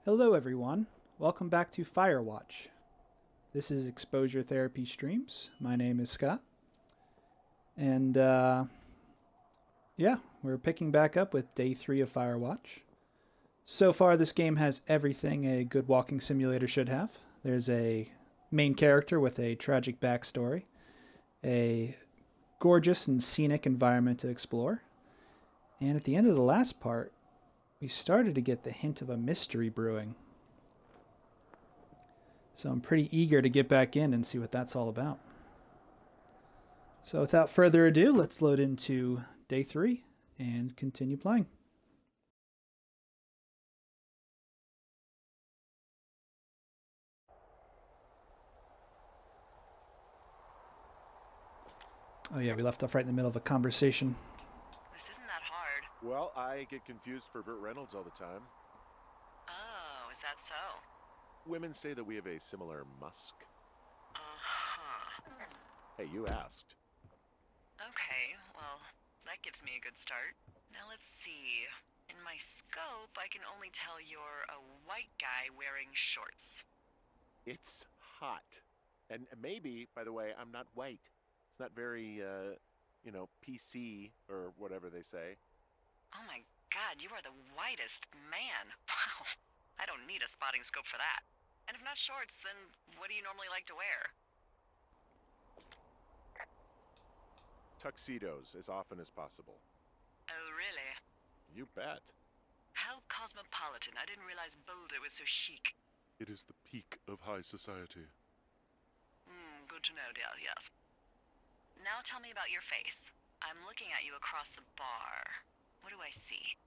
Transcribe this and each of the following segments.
Hello everyone, welcome back to Firewatch. This is Exposure Therapy Streams. My name is Scott. And we're picking back up with day 3 of Firewatch. So far this game has everything a good walking simulator should have. There's a main character with a tragic backstory, a gorgeous and scenic environment to explore, and at the end of the last part, we started to get the hint of a mystery brewing. So I'm pretty eager to get back in and see what that's all about. So without further ado, let's load into day 3 and continue playing. Oh yeah, we left off right in the middle of a conversation. This isn't that hard. Well, I get confused for Burt Reynolds all the time. Oh, is that so? Women say that we have a similar musk. Uh-huh. Hey, you asked. Okay, well, that gives me a good start. Now let's see. In my scope, I can only tell you're a white guy wearing shorts. It's hot. And maybe, by the way, I'm not white. It's not very, PC or whatever they say. Oh my god, you are the whitest man. Wow. I don't need a spotting scope for that. And if not shorts, then what do you normally like to wear? Tuxedos as often as possible. Oh, really? You bet. How cosmopolitan. I didn't realize Boulder was so chic. It is the peak of high society. Good to know, dear, yes. Now tell me about your face. I'm looking at you across the bar. What do I see?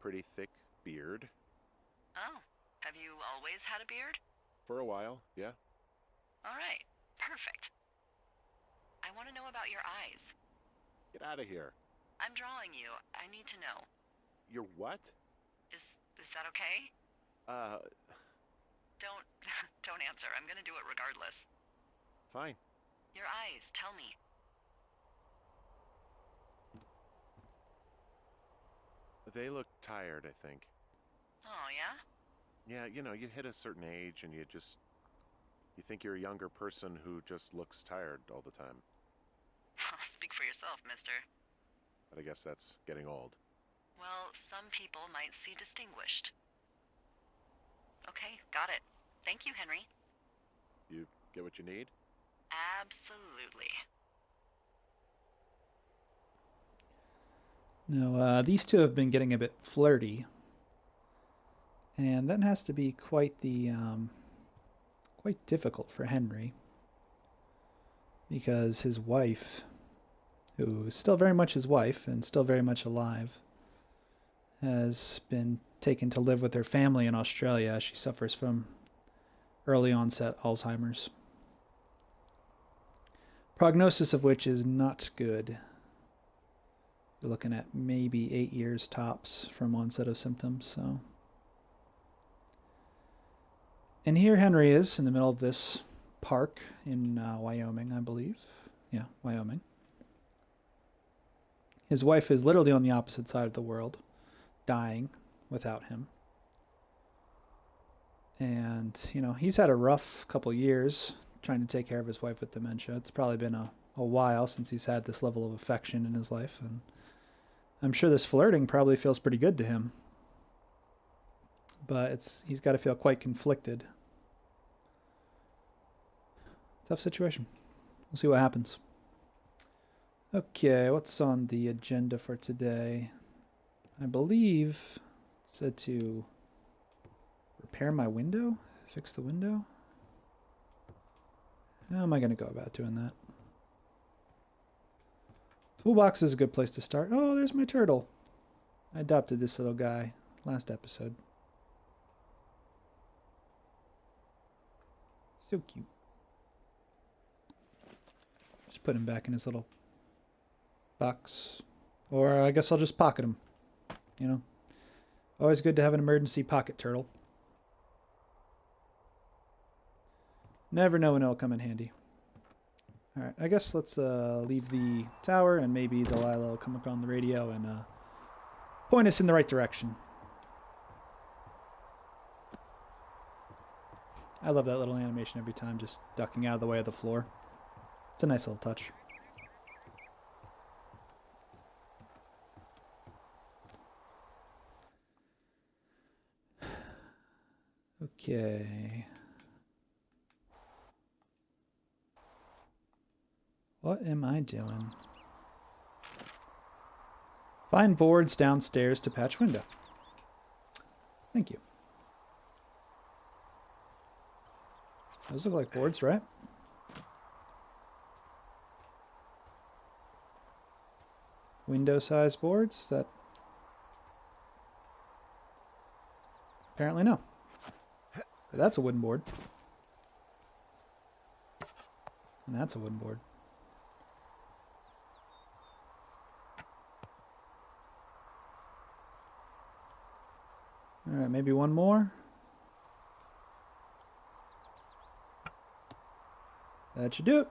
Pretty thick beard. Oh, have you always had a beard? For a while, yeah. All right, perfect. I want to know about your eyes. Get out of here. I'm drawing you. I need to know. You're what? Is that okay? Don't don't answer. I'm gonna do it regardless. Fine. Your eyes, tell me. They look tired, I think. Oh, yeah? Yeah, you hit a certain age and you think you're a younger person who just looks tired all the time. Speak for yourself, mister. But I guess that's getting old. Well, some people might see distinguished. Okay, got it. Thank you, Henry. You get what you need? Absolutely. Now, these two have been getting a bit flirty. And that has to be quite difficult for Henry. Because his wife, who is still very much his wife and still very much alive, has been taken to live with her family in Australia as she suffers from early onset Alzheimer's. Prognosis of which is not good. You're looking at maybe 8 years tops from onset of symptoms, so. And here Henry is in the middle of this park in Wyoming, I believe. Yeah, Wyoming. His wife is literally on the opposite side of the world, dying without him. And, he's had a rough couple years trying to take care of his wife with dementia. It's probably been a while since he's had this level of affection in his life, and I'm sure this flirting probably feels pretty good to him. But he's got to feel quite conflicted. Tough situation. We'll see what happens. Okay, what's on the agenda for today? I believe it said to repair my window? Fix the window? How am I going to go about doing that? Toolbox is a good place to start. Oh, there's my turtle. I adopted this little guy last episode. So cute. Just put him back in his little box. Or I guess I'll just pocket him. Always good to have an emergency pocket turtle. Never know when it'll come in handy. Alright, I guess let's leave the tower and maybe Delilah will come up on the radio and point us in the right direction. I love that little animation every time, just ducking out of the way of the floor. It's a nice little touch. Okay. What am I doing? Find boards downstairs to patch window. Thank you. Those look like boards, right? Window size boards? Is that... Apparently no. But that's a wooden board. And that's a wooden board. Alright, maybe one more. That should do it.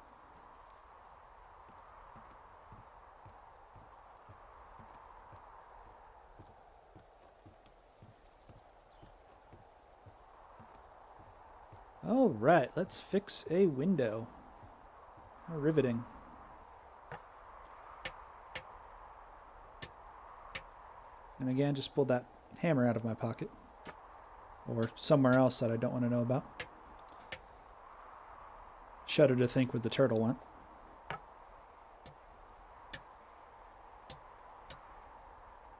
Alright, let's fix a window. How riveting. And again, just pulled that hammer out of my pocket. Or somewhere else that I don't want to know about. Shudder to think where the turtle went.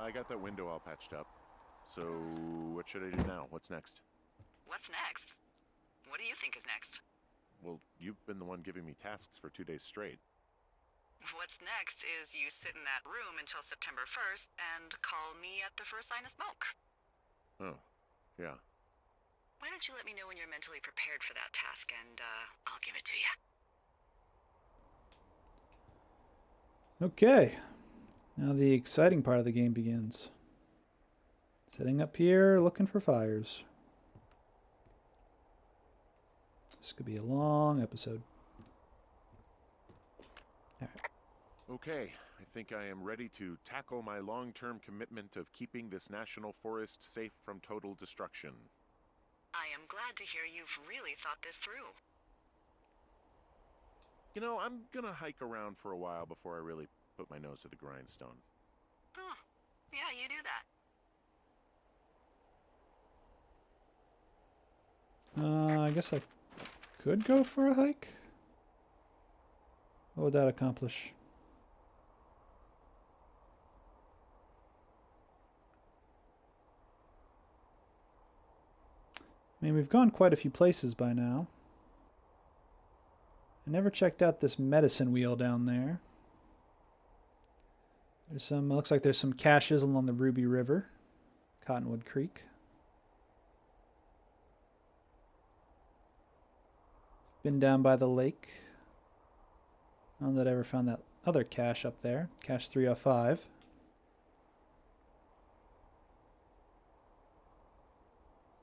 I got that window all patched up. So, what should I do now? What's next? What's next? What do you think is next? Well, you've been the one giving me tasks for 2 days straight. What's next is you sit in that room until September 1st and call me at the first sign of smoke. Oh, yeah. Why don't you let me know when you're mentally prepared for that task, and I'll give it to you. Okay. Now the exciting part of the game begins. Sitting up here looking for fires. This could be a long episode. All right. Okay, I think I am ready to tackle my long-term commitment of keeping this national forest safe from total destruction. I am glad to hear you've really thought this through. You know, I'm gonna hike around for a while before I really put my nose to the grindstone. Oh, yeah, you do that. I guess I could go for a hike. What would that accomplish? I mean, we've gone quite a few places by now. I never checked out this medicine wheel down there. There's some, looks like there's some caches along the Ruby River, Cottonwood Creek. Been down by the lake. I don't know that I ever found that other cache up there, cache 305.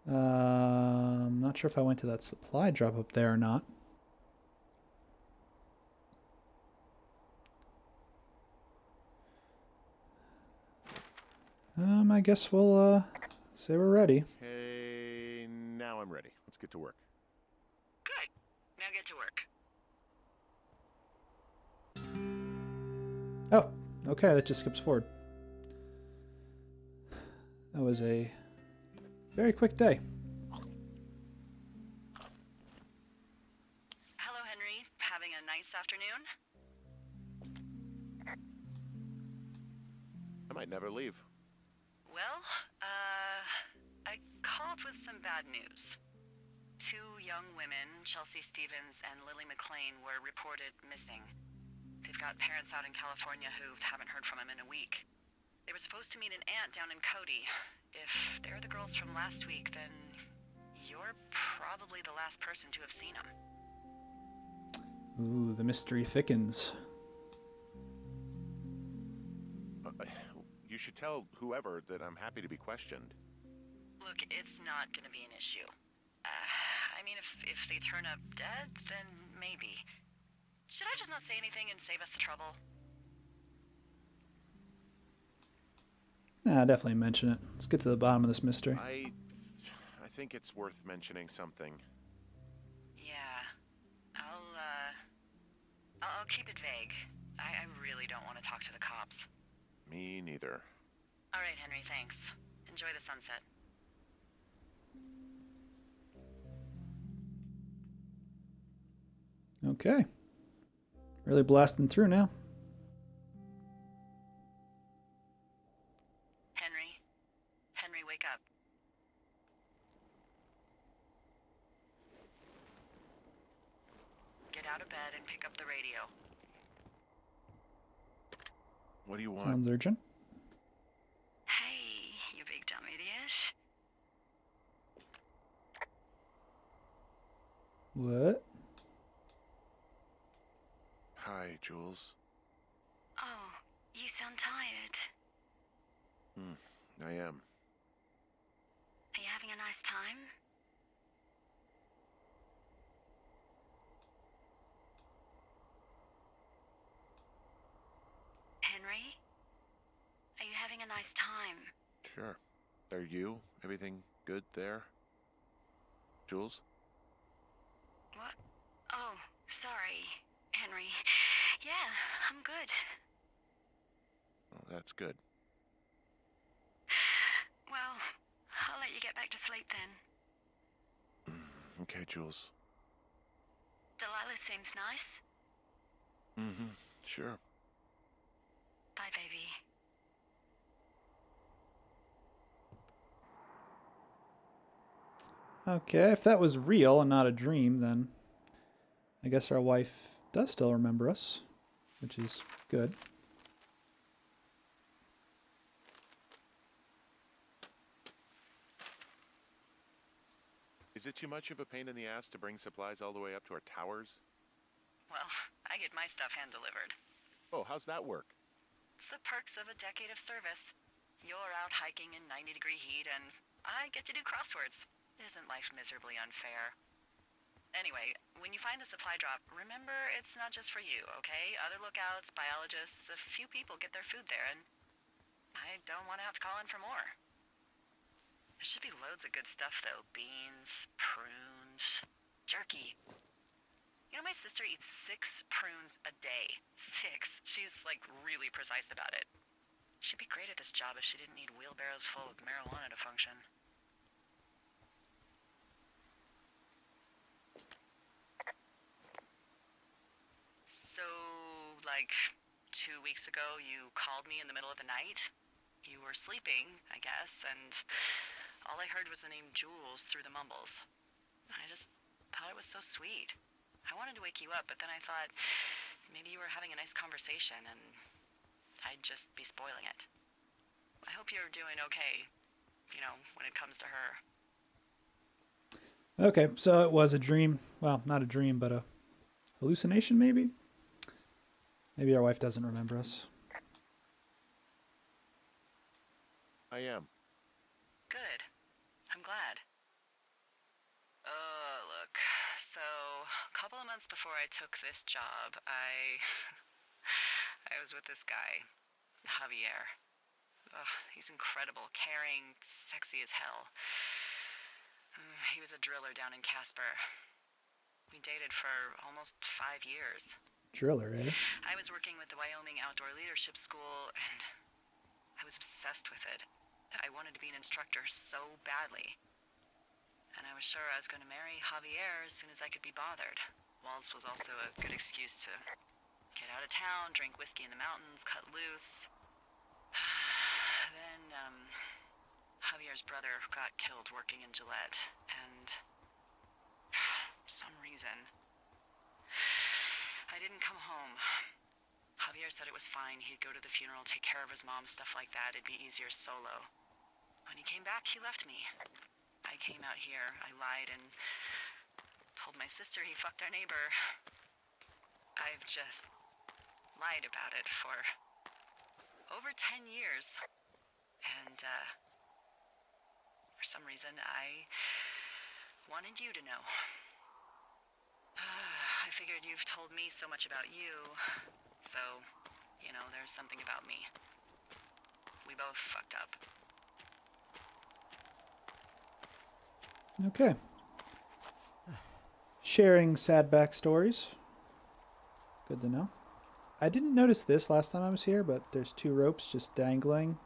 I'm not sure if I went to that supply drop up there or not. I guess we'll say we're ready. Okay, now I'm ready. Let's get to work. Good. Now get to work. Oh, okay, that just skips forward. That was a very quick day. Hello, Henry. Having a nice afternoon? I might never leave. Well, I called with some bad news. 2 young women, Chelsea Stevens and Lily McLean, were reported missing. They've got parents out in California who haven't heard from them in a week. They were supposed to meet an aunt down in Cody. If they're the girls from last week, then you're probably the last person to have seen them. Ooh, the mystery thickens. You should tell whoever that I'm happy to be questioned. Look, it's not gonna be an issue. I mean, if they turn up dead, then maybe. Should I just not say anything and save us the trouble? Nah, definitely mention it. Let's get to the bottom of this mystery. I think it's worth mentioning something. Yeah. I'll keep it vague. I really don't want to talk to the cops. Me neither. All right, Henry, thanks. Enjoy the sunset. Okay. Really blasting through now. Henry? Henry, wake up. Get out of bed and pick up the radio. What do you want? Sounds urgent. Hey, you big dumb idiot. What? Hi, Jules. Oh, you sound tired. I am. Are you having a nice time? Henry? Are you having a nice time? Sure. Are you? Everything good there? Jules? What? Oh, sorry, Henry. Yeah, I'm good. Oh, that's good. Well, I'll let you get back to sleep then. Okay, Jules. Delilah seems nice. Sure. Bye, baby. Okay, if that was real and not a dream, then I guess our wife does still remember us, which is good. Is it too much of a pain in the ass to bring supplies all the way up to our towers? Well, I get my stuff hand-delivered. Oh, how's that work? It's the perks of a decade of service. You're out hiking in 90-degree heat, and I get to do crosswords. Isn't life miserably unfair? Anyway, when you find a supply drop, remember it's not just for you, okay? Other lookouts, biologists, a few people get their food there, and I don't want to have to call in for more. There should be loads of good stuff, though. Beans, prunes, jerky. You know, my sister eats 6 prunes a day. 6. She's, like, really precise about it. She'd be great at this job if she didn't need wheelbarrows full of marijuana to function. So, like, 2 weeks ago, you called me in the middle of the night? You were sleeping, I guess, and all I heard was the name Jules through the mumbles. I just thought it was so sweet. I wanted to wake you up, but then I thought maybe you were having a nice conversation and I'd just be spoiling it. I hope you're doing okay, you know, when it comes to her. Okay, so it was a dream. Well, not a dream, but a hallucination, maybe? Maybe our wife doesn't remember us. I am. Good. I'm glad. Look, so a couple of months before I took this job, I was with this guy, Javier. He's incredible, caring, sexy as hell. He was a driller down in Casper. We dated for almost 5 years. Driller, eh? I was working with the Wyoming Outdoor Leadership School, and I was obsessed with it. I wanted to be an instructor so badly. And I was sure I was going to marry Javier as soon as I could be bothered. Walls was also a good excuse to get out of town, drink whiskey in the mountains, cut loose. Then, Javier's brother got killed working in Gillette, and for some reason, I didn't come home. Javier said it was fine. He'd go to the funeral, take care of his mom, stuff like that. It'd be easier solo. When he came back, he left me. I came out here, I lied, and told my sister he fucked our neighbor. I've just lied about it for over 10 years. And, for some reason, I wanted you to know. I figured you've told me so much about you, so, there's something about me. We both fucked up. Okay. Sharing sad backstories. Good to know. I didn't notice this last time I was here, but there's 2 ropes just dangling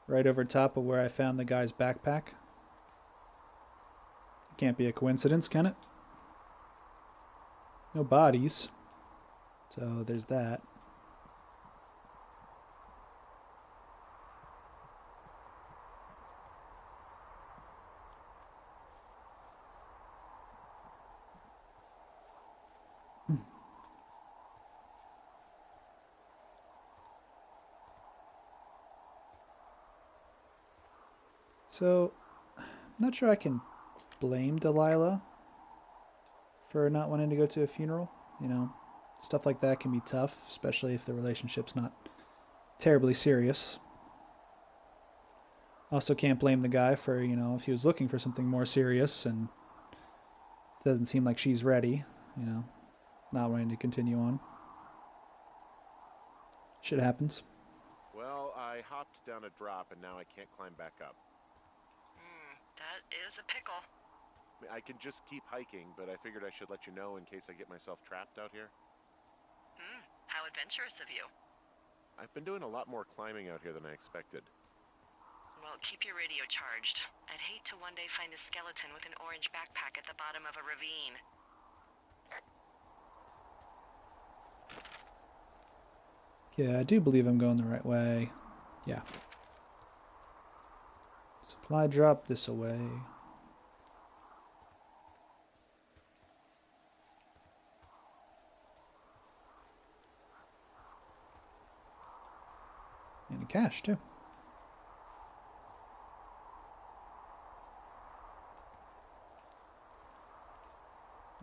right over top of where I found the guy's backpack. Can't be a coincidence, can it? No bodies. So there's that. So, I'm not sure I can blame Delilah for not wanting to go to a funeral. Stuff like that can be tough, especially if the relationship's not terribly serious. Also can't blame the guy for, if he was looking for something more serious and it doesn't seem like she's ready, not wanting to continue on. Shit happens. Well, I hopped down a drop and now I can't climb back up. That is a pickle. I can just keep hiking, but I figured I should let you know in case I get myself trapped out here. How adventurous of you. I've been doing a lot more climbing out here than I expected. Well, keep your radio charged. I'd hate to one day find a skeleton with an orange backpack at the bottom of a ravine. Yeah, I do believe I'm going the right way. Yeah. Supply drop this away. And cash, too.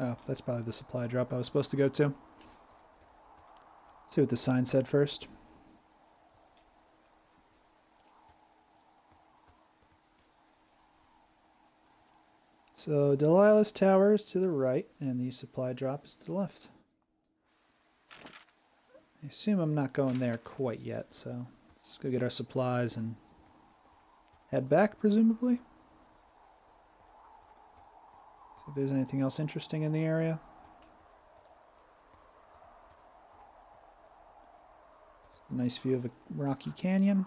Oh, that's probably the supply drop I was supposed to go to. Let's see what the sign said first. So Delilah's tower is to the right, and the supply drop is to the left. I assume I'm not going there quite yet, so let's go get our supplies and head back, presumably. See if there's anything else interesting in the area. Just a nice view of a rocky canyon.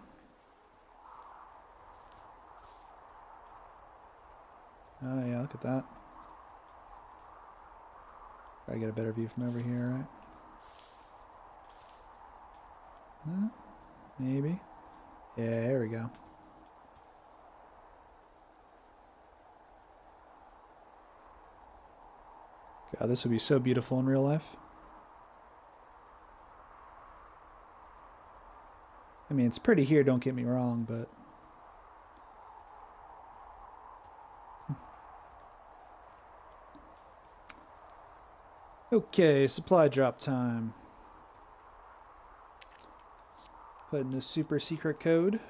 Oh yeah, look at that. Probably get a better view from over here, right? No? Maybe. Yeah, there we go. God, this would be so beautiful in real life. I mean, it's pretty here, don't get me wrong, but... Okay, supply drop time. Put in the super secret code.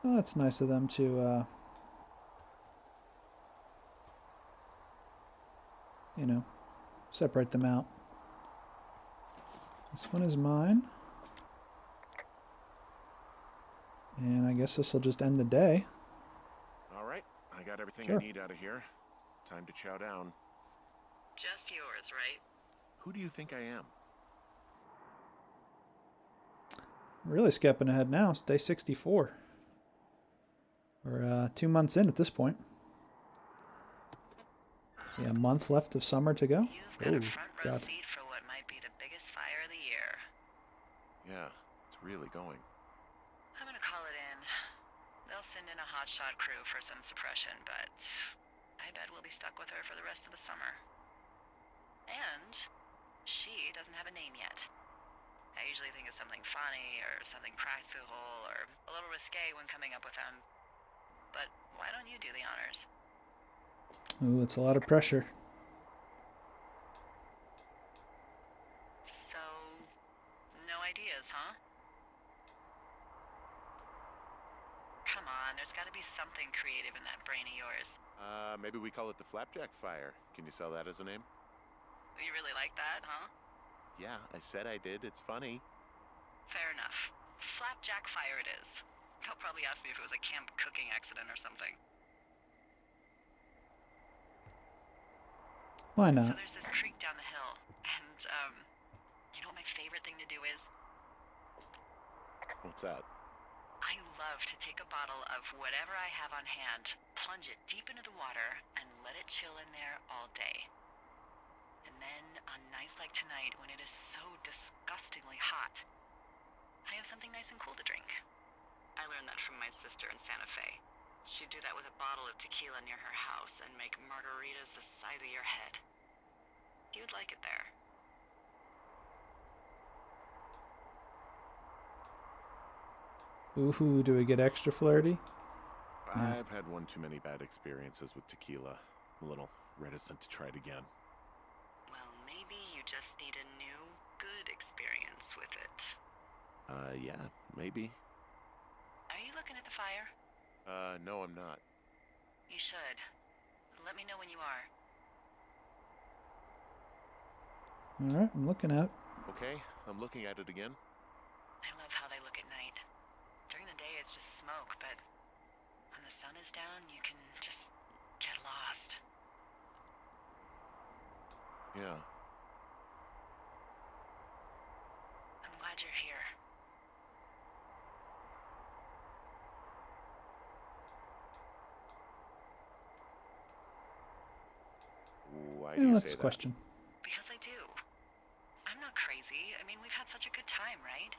Well, that's nice of them to, separate them out. This one is mine. And I guess this will just end the day. All right, I got everything Sure. I need out of here. Time to chow down. Just yours, right? Who do you think I am? Really skipping ahead now. It's day 64. We're 2 months in at this point. Yeah, a month left of summer to go. You've got a front row God. seat for what might be the biggest fire of the year. Yeah, it's really going. I'm gonna call it in. They'll send in a hotshot crew for some suppression, but I bet we'll be stuck with her for the rest of the summer. And she doesn't have a name yet. I usually think of something funny or something practical or a little risque when coming up with them. But why don't you do the honors? Ooh, that's a lot of pressure. So, no ideas, huh? come on, there's got to be something creative in that brain of yours. Maybe we call it the Flapjack Fire. Can you sell that as a name? You really like that, huh? Yeah, I said I did. It's funny. Fair enough. Flapjack Fire it is. They'll probably ask me if it was a camp cooking accident or something. Why So not? there's this creek down the hill, and, you know what my favorite thing to do is? What's that? I love to take a bottle of whatever I have on hand, plunge it deep into the water, and let it chill in there all day. And then, on nights like tonight, when it is so disgustingly hot, I have something nice and cool to drink. I learned that from my sister in Santa Fe. She'd do that with a bottle of tequila near her house and make margaritas the size of your head. You'd like it there. Ooh, do we get extra flirty? Yeah. I've had one too many bad experiences with tequila. I'm a little reticent to try it again. Well, maybe you just need a new, good experience with it. Yeah, maybe. Are you looking at the fire? No, I'm not. You should. Let me know when you are. Alright, I'm looking at it. Okay, I'm looking at it again. I love how they look at night. During the day, it's just smoke, but when the sun is down, you can just get lost. Yeah. I'm glad you're here. Why do you That's say a that? question. Because I do. I'm not crazy. I mean, we've had such a good time, right?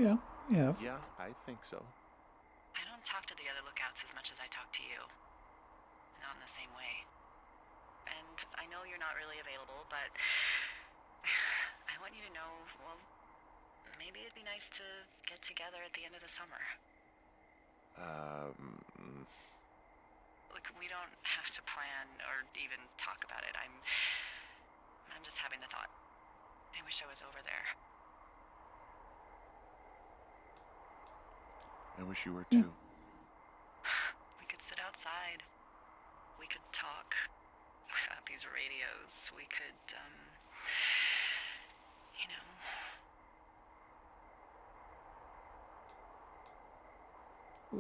Yeah, we have. Yeah, I think so. I don't talk to the other lookouts as much as I talk to you. Not in the same way. And I know you're not really available, but I want you to know, well, maybe it'd be nice to get together at the end of the summer. Look, we don't have to plan or even talk about it. I'm just having the thought. I wish I was over there. I wish you were too. We could sit outside. We could talk without these radios. We could, you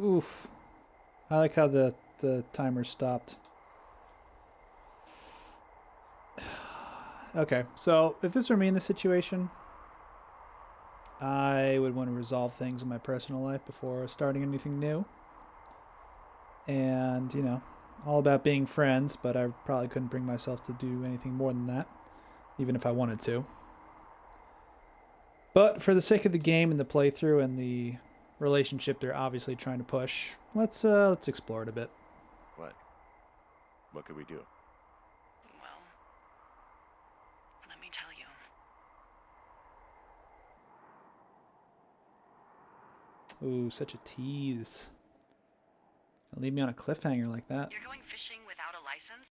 know. Oof. I like how the timer stopped. Okay, so if this were me in this situation, I would want to resolve things in my personal life before starting anything new. And, you know, all about being friends, but I probably couldn't bring myself to do anything more than that, even if I wanted to. But for the sake of the game and the playthrough and the relationship they're obviously trying to push, let's explore it a bit. What? What could we do? Well, let me tell you. Ooh, such a tease. Don't leave me on a cliffhanger like that. You're going fishing without a license?